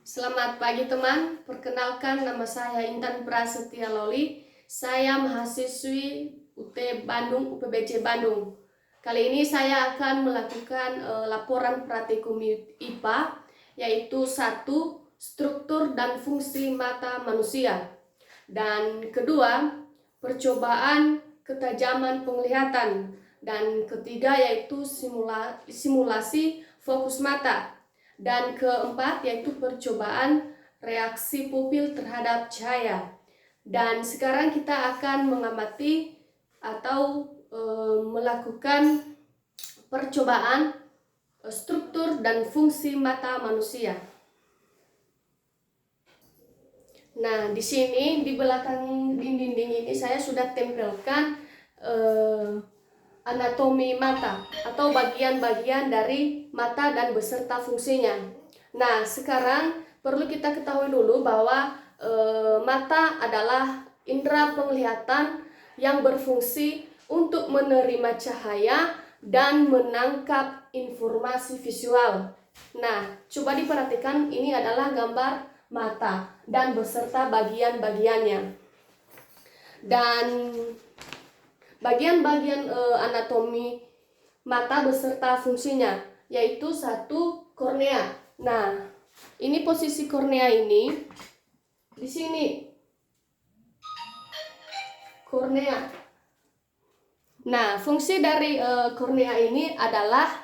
Selamat pagi teman, perkenalkan nama saya Intan Prasetya Loli. Saya mahasiswi UT Bandung, UPBC Bandung. Kali ini saya akan melakukan laporan praktikum IPA, yaitu 1. Struktur dan fungsi mata manusia. Dan kedua, percobaan ketajaman penglihatan. Dan ketiga yaitu simulasi fokus mata. Dan keempat yaitu percobaan reaksi pupil terhadap cahaya. Dan sekarang kita akan mengamati atau melakukan percobaan struktur dan fungsi mata manusia. Nah, di sini di belakang dinding ini saya sudah tempelkan anatomi mata atau bagian-bagian dari mata dan beserta fungsinya. Nah, sekarang perlu kita ketahui dulu bahwa mata adalah indera penglihatan yang berfungsi untuk menerima cahaya dan menangkap informasi visual. Nah, coba diperhatikan, ini adalah gambar mata dan beserta bagian-bagiannya. Dan bagian-bagian anatomi mata beserta fungsinya, yaitu 1. Kornea. Nah, ini posisi kornea ini di sini. Kornea. Nah, fungsi dari kornea ini adalah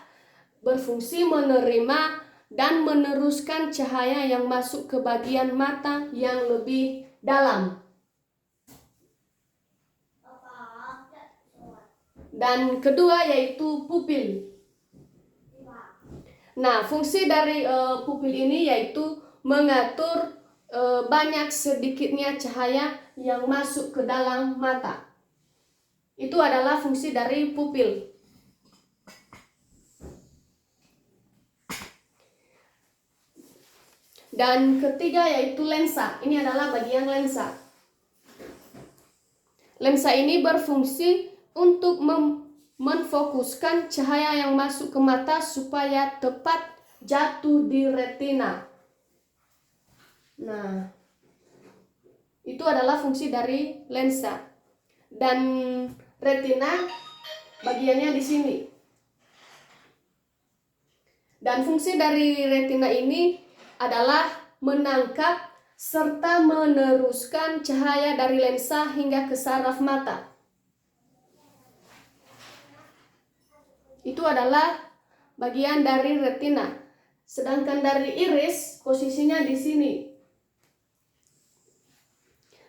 berfungsi menerima dan meneruskan cahaya yang masuk ke bagian mata yang lebih dalam. Dan kedua yaitu pupil. Nah, fungsi dari pupil ini yaitu mengatur banyak sedikitnya cahaya yang masuk ke dalam mata. Itu adalah fungsi dari pupil. Dan ketiga yaitu lensa. Ini adalah bagian lensa. Lensa ini berfungsi untuk memfokuskan cahaya yang masuk ke mata supaya tepat jatuh di retina. Nah, itu adalah fungsi dari lensa. Dan retina bagiannya di sini. Dan fungsi dari retina ini adalah menangkap serta meneruskan cahaya dari lensa hingga ke saraf mata. Itu adalah bagian dari retina. Sedangkan dari iris posisinya di sini.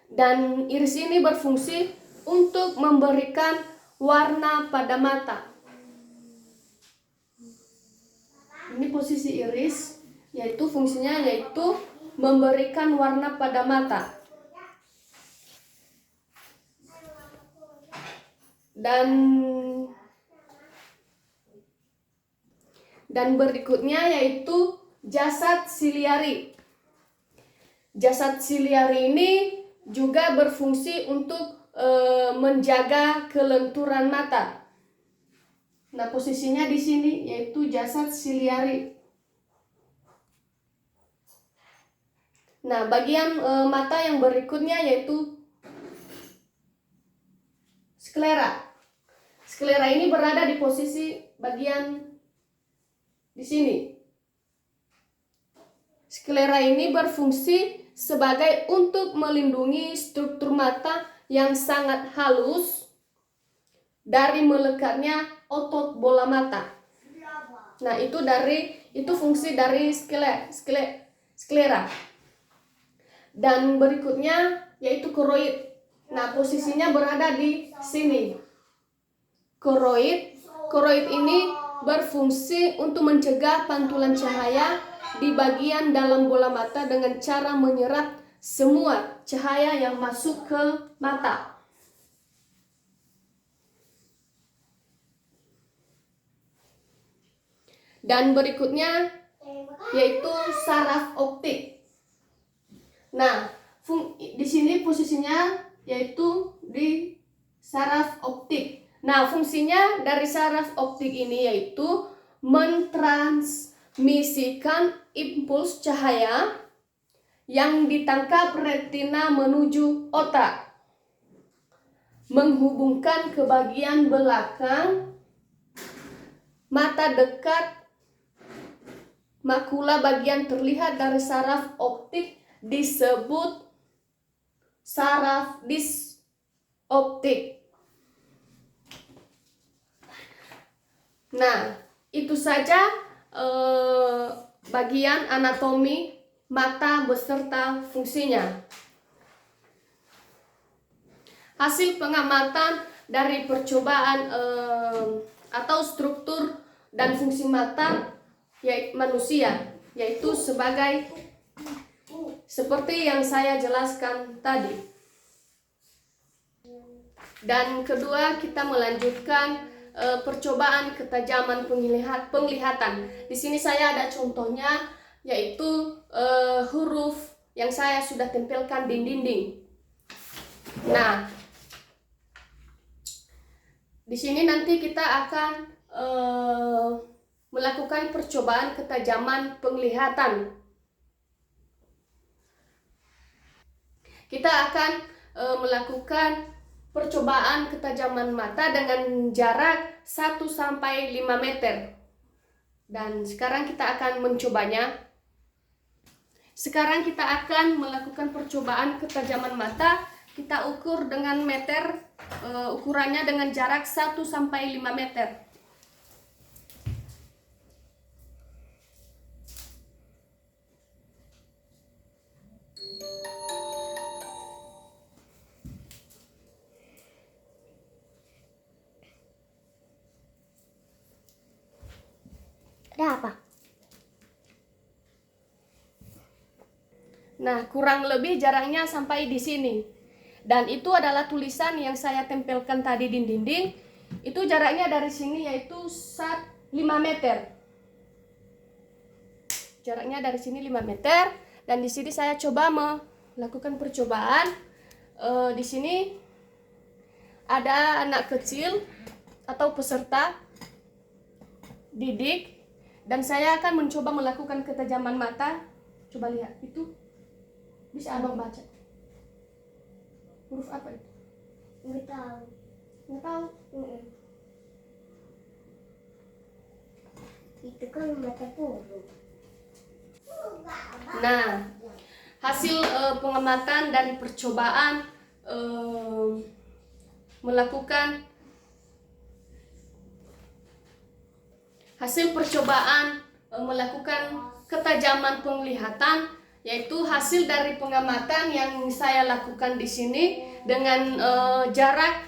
Dan iris ini berfungsi untuk memberikan warna pada mata. Ini posisi iris, yaitu fungsinya yaitu memberikan warna pada mata. Dan berikutnya yaitu jasad siliari. Jasad siliari ini juga berfungsi untuk menjaga kelenturan mata. Nah, posisinya di sini yaitu jasad siliari. Nah, bagian mata yang berikutnya yaitu sklera. Sklera ini berada di posisi bagian di sini. Sklera ini berfungsi sebagai untuk melindungi struktur mata yang sangat halus dari melekatnya otot bola mata. Nah, itu fungsi dari sklera. Dan berikutnya yaitu koroid. Nah, posisinya berada di sini. Koroid ini berfungsi untuk mencegah pantulan cahaya di bagian dalam bola mata dengan cara menyerap semua cahaya yang masuk ke mata. Dan berikutnya yaitu saraf optik. Nah, di sini posisinya yaitu di saraf optik. Nah, fungsinya dari saraf optik ini yaitu mentransmisikan impuls cahaya yang ditangkap retina menuju otak, menghubungkan ke bagian belakang mata dekat makula bagian terlihat dari saraf optik disebut saraf disoptik. Nah, itu saja bagian anatomi mata beserta fungsinya. Hasil pengamatan dari percobaan atau struktur dan fungsi mata manusia, yaitu seperti yang saya jelaskan tadi. Dan kedua, kita melanjutkan percobaan ketajaman penglihatan. Di sini saya ada contohnya, yaitu huruf yang saya sudah tempelkan di dinding. Nah, di sini nanti kita akan melakukan percobaan ketajaman penglihatan. Kita akan melakukan percobaan ketajaman mata dengan jarak 1-5 meter. Dan sekarang kita akan mencobanya. Sekarang kita akan melakukan percobaan ketajaman mata. Kita ukur dengan meter, ukurannya dengan jarak 1-5 meter. Ada apa? Nah, kurang lebih jaraknya sampai di sini. Dan itu adalah tulisan yang saya tempelkan tadi di dinding. Itu jaraknya dari sini yaitu 5 meter. Jaraknya dari sini 5 meter. Dan di sini saya coba melakukan percobaan. Di sini ada anak kecil atau peserta didik. Dan saya akan mencoba melakukan ketajaman mata. Coba lihat, itu bisa abang baca. Huruf apa itu? Nggak tahu. Nggak tahu. Itu kan mata burung. Nah, hasil pengamatan dari percobaan melakukan ketajaman penglihatan, yaitu hasil dari pengamatan yang saya lakukan di sini dengan jarak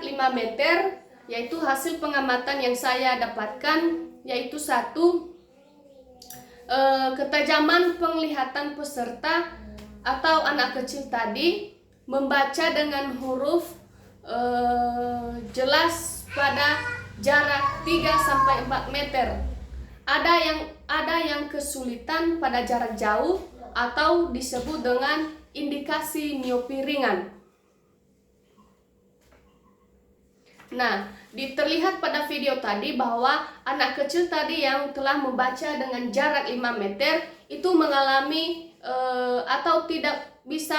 5 meter, yaitu hasil pengamatan yang saya dapatkan, yaitu 1, ketajaman penglihatan peserta atau anak kecil tadi membaca dengan huruf jelas pada jarak 3-4 meter. Ada yang kesulitan pada jarak jauh atau disebut dengan indikasi miopi ringan. Nah, terlihat pada video tadi bahwa anak kecil tadi yang telah membaca dengan jarak 5 meter itu mengalami atau tidak bisa